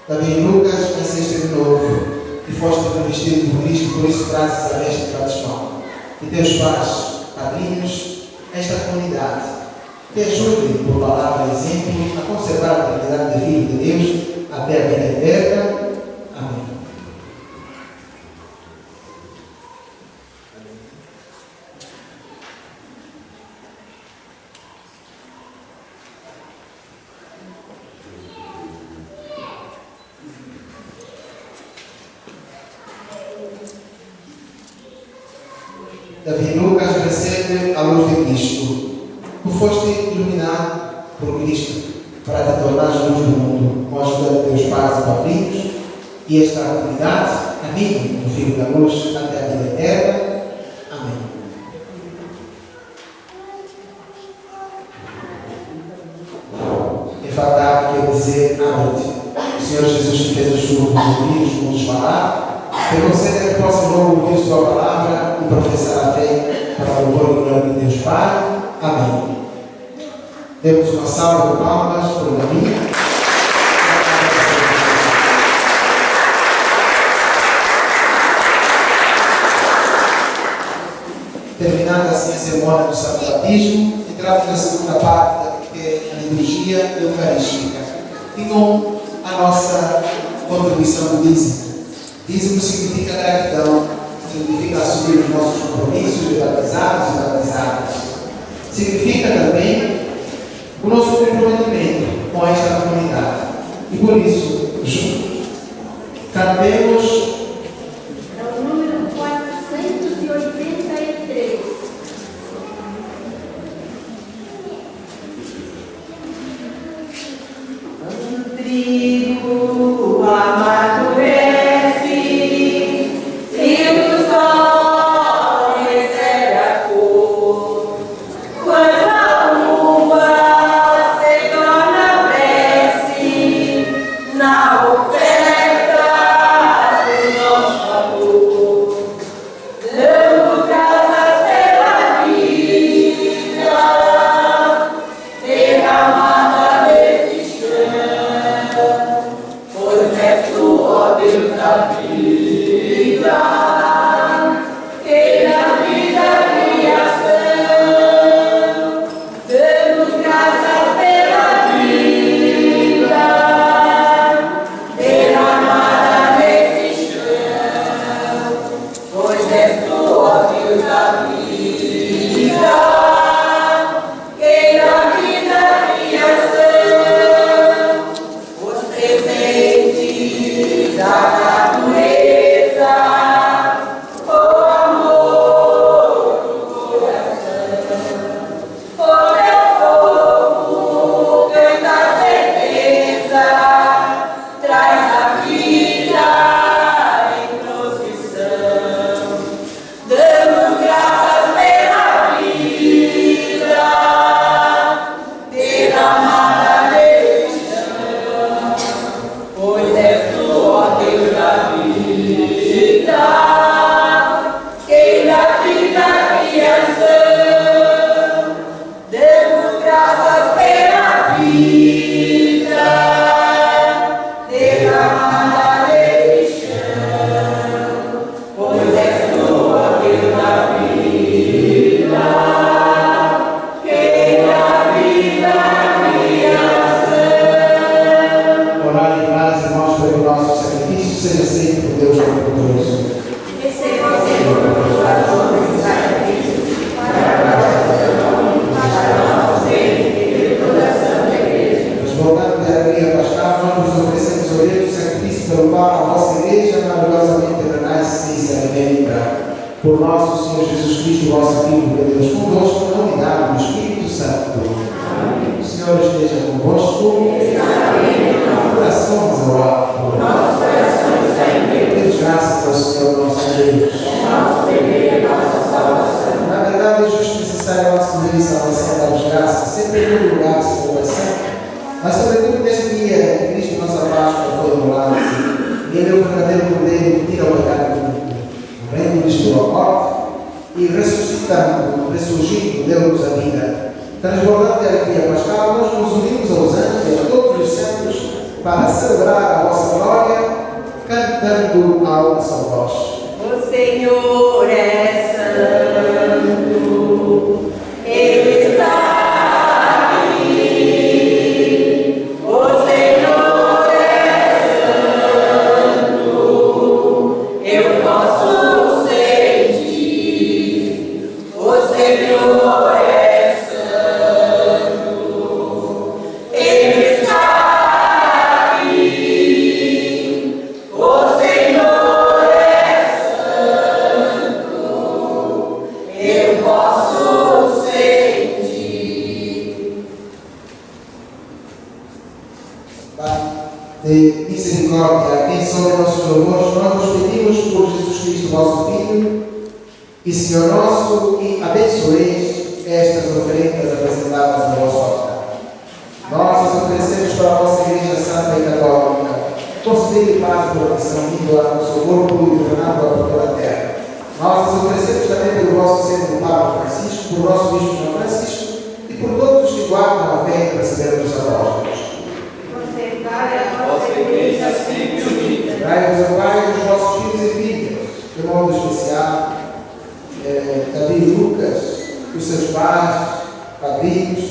Davi Lucas, nasceste de novo e foste revestido por Cristo, por isso trazes a veste batismal. E teus pais, padrinhos, esta comunidade, te ajudem por palavra e exemplo a conservar a dignidade de Filho de Deus até a vida eterna. Amém. Davi Lucas recebe a luz de Cristo. Tu foste iluminado por Cristo para te tornares luz do mundo, com a ajuda de teus pais e padrinhos, e esta comunidade caminhe no Filho da Luz até a vida eterna. Amém. É fatal quer dizer abre-te. O Senhor Jesus que fez os surdos ouvidos, vamos falar. Que conceda que possa logo ouvir sua palavra e professar a fé para o louvor e glória de Deus Pai. Amém. Demos uma salva de palmas por Davi. Terminada assim a cerimônia do Santo Batismo, entramos na segunda parte, que é a liturgia eucarística. E com a nossa contribuição do dízimo. Dízimo significa gratidão, significa assumir os nossos compromissos de batizados e batizadas. Significa também o nosso comprometimento com esta comunidade. E por isso, juntos, cantemos É o número 483. O trigo amadurece e o sol recebe a cor. Quando a uva se torna prece, na oferta Deus da vida, que na vida criação, damos graças pela vida, derramada neste chão, pois és tu, ó Deus da vida, que na vida criação, os presentes da natureza, o amor do coração, o teu povo canta a certeza, traz a vida em procissão. Damos graças pela vida, derramada neste chão, pois és tu, ó Deus da vida, que na vida criação, demos graças pela vida, derramada neste chão, pois és tu, ó Deus da vida, que na vida criação. Orar em paz, irmãos, para que o nosso sacrifício seja aceito por Deus Todo-Poderoso. Receba, Senhor, o coração desse sacrifício, para a glória do teu nome, para o nosso bem e toda a santa igreja. Transbordando de alegria pascal, nós nos oferecemos ao Deus o sacrifício pelo qual a vossa igreja maravilhosamente renasce e se alimenta. Por nosso Senhor Jesus Cristo, vosso Filho, que é Deus convosco, na unidade do Espírito Santo. O Senhor esteja convosco. Corações ao alto. Nossos corações estão em Deus, Demos graças ao Senhor nosso Deus. nosso dever e nossa salvação. Na verdade, é justo e necessário a nossa dever e salvação dar-vos graças, sempre em todo lugar de sua oração. Mas, sobretudo, neste dia que Cristo, nossa Páscoa, foi imolado, e Ele é o verdadeiro poder que tira o pecado do mundo. O reino Cristo a morte, e ressuscitando, ressurgindo, deu-nos a vida. Transbordando de alegria pascal, nós nos unimos aos anjos e a todos os santos para celebrar a vossa glória, cantando a uma só voz. O Senhor é santo, Ele está aqui. O Senhor é santo, eu posso sentir. O Senhor é santo, Ele está aqui. O Senhor é santo, eu posso sentir. Pai de misericórdia, abençoe nossos louvores, nós nos pedimos por Jesus Cristo, vosso Filho, e Senhor nosso, e abençoeis estas oferendas apresentadas no vosso altar. Nós as oferecemos para a vossa Igreja Santa e Católica, concedei paz e proteção vindo ao nosso corpo e governado por toda a terra. Nós as oferecemos também pelo vosso servo Papa Francisco, por nosso Bispo João Francisco e por todos os que guardam a fé e receberam dos apóstolos. Conservar a vossa igreja sempre unida. Dai-vos a paz dos vossos filhos e filhas, de modo especial, Davi e Lucas, os seus pais, padrinhos,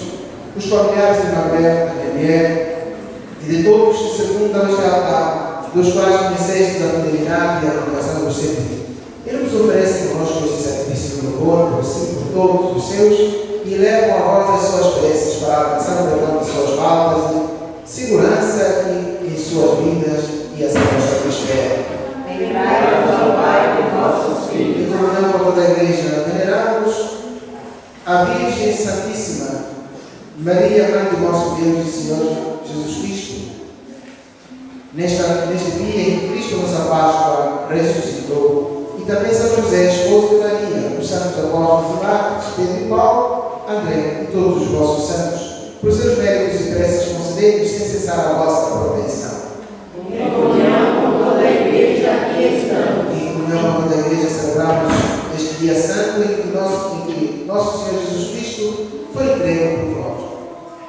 os familiares de Manuel, da mulher, e de todos que circundam este altar, dos quais conheceste a fidelidade e a renovação dos sempre. Ele nos oferece conosco esse sacrifício de louvor, por si, por todos os seus, e levam a vós as suas preces para alcançar o perdão de suas faltas, segurança em suas vidas e a salvação que esperam. Lembrai-vos ao Pai de vossos filhos. E coronando a toda a Igreja, veneramos a Virgem Santíssima, Maria, Mãe do nosso Deus e Senhor Jesus Cristo. Neste dia em que Cristo, nossa Páscoa, ressuscitou, e também São José, esposo de Maria, os santos apóstolos de Marcos, Pedro e Paulo, André e todos os vossos santos, por seus méritos e preces concedei-nos sem cessar a vossa proteção. Em comunhão com toda a igreja aqui estamos. E em comunhão com toda a Igreja celebramos este dia santo em que nosso Senhor Jesus Cristo foi entregue por vós.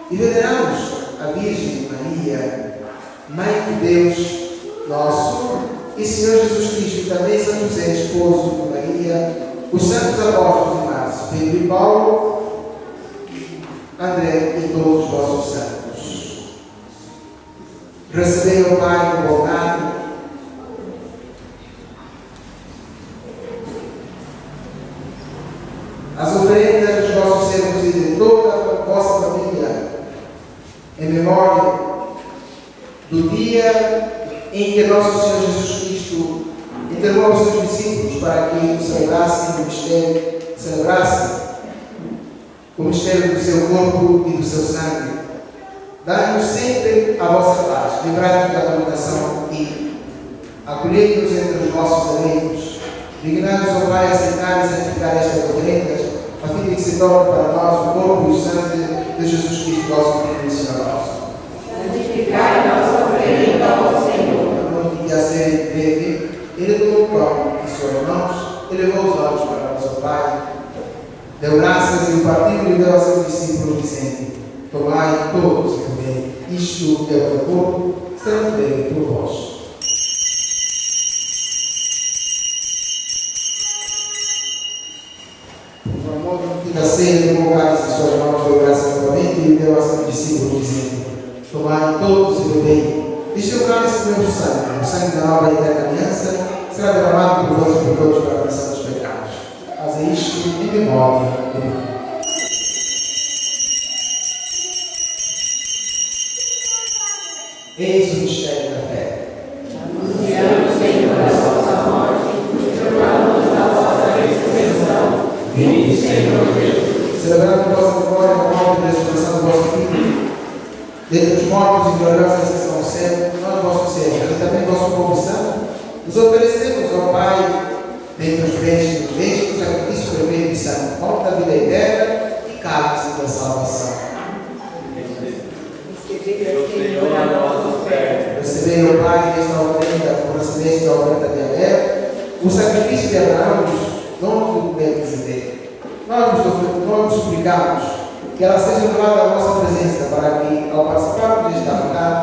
E veneramos a Virgem Maria, Mãe de Deus, nosso, e Senhor Jesus Cristo, e também São José, esposo de Maria, os santos apóstolos de Márcio, Pedro e Paulo, André e todos os vossos santos. Recebei, ó Pai, com bondade as oferendas dos vossos servos e de toda a vossa família, em memória do dia em que nosso Senhor Jesus Cristo entregou os seus discípulos para que celebrassem o mistério do seu corpo e do seu sangue. Dai-nos sempre a vossa paz, livrai-nos da tentação e acolhei-nos entre os vossos eleitos. Dignai-nos, ó Pai, a aceitar e santificar estas oferendas, a fim de que se torne para nós o corpo e o sangue de Jesus Cristo, vosso Filho e Senhor nosso. Santificai nossa oferenda ao Senhor. Na noite que a ser teve, ele tomou o pão em suas mãos, elevou os olhos para o seu Pai, deu graças e o partiu e deu a seus discípulos, dizendo: tomai todos e comei, isto é o meu corpo, será feito por vós. Por amor da ceia, tomou o cálice em suas mãos, deu graças novamente e deu a seus discípulos, dizendo: tomai todos e bebei. Isto é o cálice do meu sangue, o sangue da nova e eterna aliança, será derramado por vós e por todos para a remissão dos pecados. Fazei isto em memória de mim. Eis o mistério da fé. Anunciamos, Senhor, a vossa morte, e proclamamos a vossa ressurreição. Vinde, Senhor Jesus. Celebrando a vossa memória, a morte e a ressurreição do vosso Filho, dentre os mortos e gloriosa ascensão ao céu, nós, vossos servos, e também vosso povo santo, nos oferecemos, ó Pai, dentre os bens do sacrifício perfeito e santo, pão da vida eterna e cálice da salvação. Senhor, a nossa oferta. Recebei, ó Pai, esta oferenda, por procedência da oferta de Abel, o sacrifício de Abraão, dom do Melquisedeque. Nós nos suplicamos que ela seja levada à vossa presença, para que, ao participarmos desta vontade,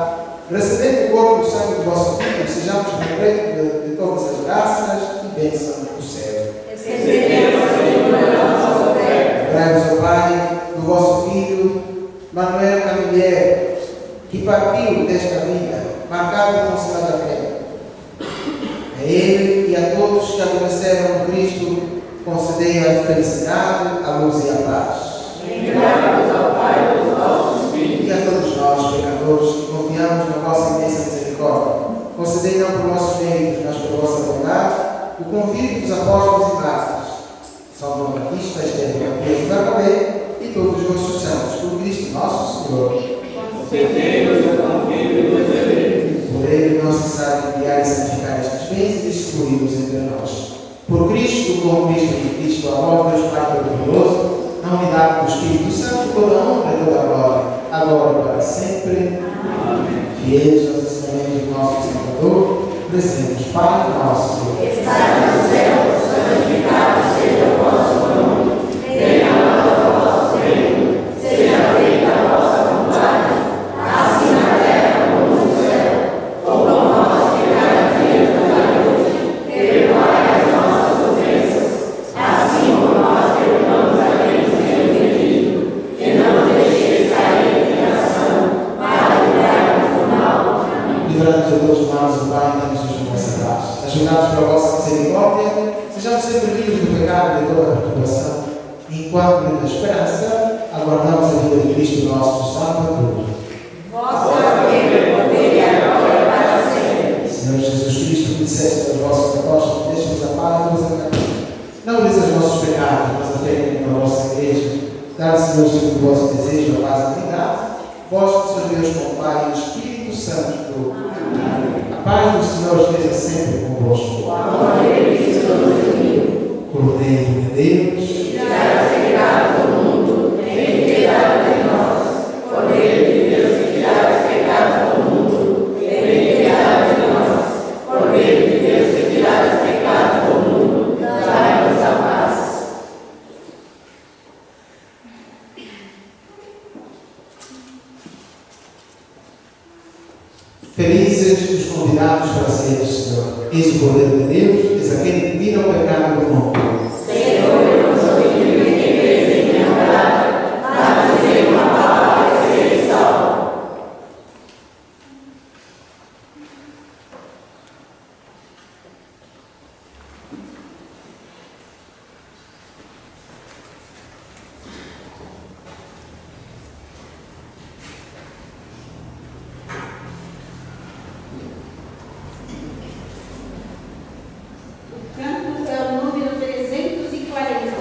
recebendo o corpo e o sangue do vosso Filho, sejamos repletos de todas as graças e bênçãos do céu. Recebemos, Senhor, a nossa oferta. Lembrai-vos, ó Pai, do vosso Filho, Manuel Camilher, que partiu desta vida, marcado com o sinal da fé. A ele e a todos que adormeceram Cristo, concedei a felicidade, a luz e a paz. Lembramos, ó Pai, dos nossos filhos. E a todos nós, pecadores, que confiamos na vossa imensa misericórdia, concedei não por nossos méritos, mas por vossa bondade, o convite dos apóstolos e mártires, São João Batista, Estevão, Pedro e Barnabé, e todos os vossos santos, por Cristo nosso Senhor. Concedei-nos o convívio dos eleitos. Por ele não cessar de enviar e santificar estes bens e distribuí-los entre nós. Por Cristo, com Cristo e Cristo, a voz Deus Pai Todo-Poderoso, na unidade do Espírito Santo, toda a honra e toda a glória, agora e para sempre. Amém. Fiéis aos ensinamentos do nosso Salvador, presentes, Pai nosso. Estai no céu, santificado seja o vosso nome. Venha a nós o vosso reino. Seja feita a vossa vontade, assim na terra como no céu. O pão nosso de cada dia nos dai hoje. Perdoai as nossas ofensas, assim como nós perdoamos a quem nos tem ofendido. E não deixeis cair em tentação, mas livrai-nos do mal. Amém. Livrai-nos de todos os males, o Pai, e damos-nos a vossa paz. Ajudados pela vossa misericórdia, sejamos sempre livres do pecado e de toda a perturbação, e enquanto na esperança, aguardamos a vida de Cristo, nosso Salvador. Vosso reino, poder e a glória para sempre. Senhor Jesus Cristo, que disseste aos vossos apóstolos: deixa-nos a paz e vos acompanhe. Não olheis os nossos pecados, mas atendem para a vossa igreja. Dá-nos, Senhor, segundo o vosso desejo, a paz e a unidade. Vós que sois Deus com o Pai e o Espírito Santo. A paz do Senhor esteja sempre convosco. Cordeiro de Deus, Tirai o pecado do mundo, tem piedade de nós. Cordeiro de Deus, que tirai os pecados do mundo, tem piedade de nós. Cordeiro de Deus, que tirai os pecados do mundo, dai-nos a paz. felizes os convidados prazeres, Senhor. Eis o poder de Deus, eis aquele que tira o pecado do mundo. Senhor, eu não sou digno de que vês em minha morada, mas dizer uma palavra e serei salvo. Canto é o número 340.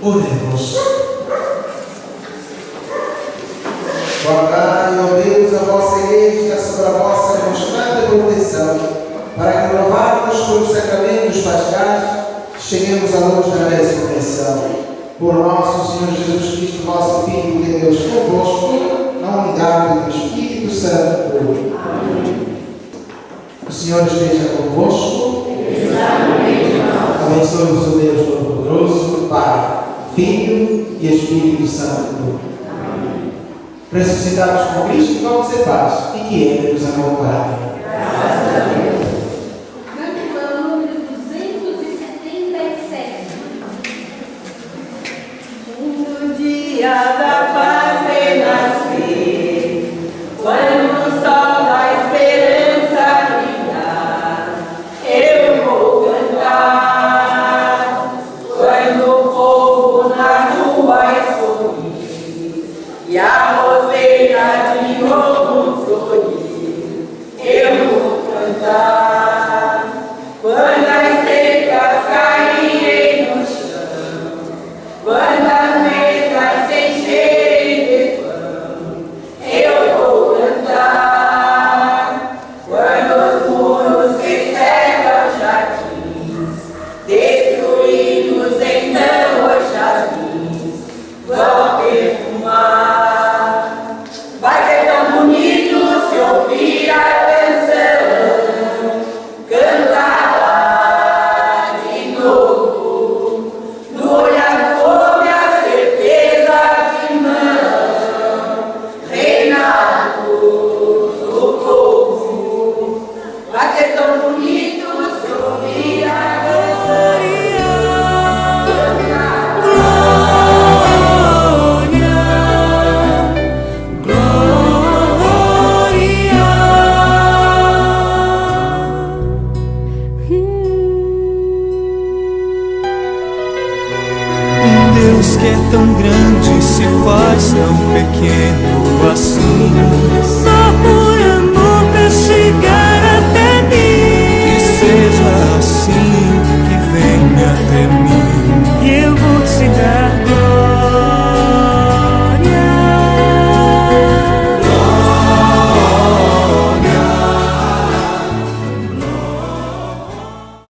Oremos. Guardai, ó Deus, a vossa igreja sob a vossa constante proteção, para que, provados pelos sacramentos pascais, cheguemos à luz da ressurreição. Por nosso Senhor Jesus Cristo, vosso Filho, que é Deus convosco, na unidade do Espírito Santo. Amém. O Senhor esteja convosco. Abençoe-vos o Deus Todo-Poderoso, Pai, Filho e Espírito Santo. Amém. Ressuscitados com Cristo, vamos ser paz e que Ele nos acompanhe. Graças a Deus. Canto é o número 277. No dia da paz renascer, Deus que é tão grande se faz tão pequeno assim. Só por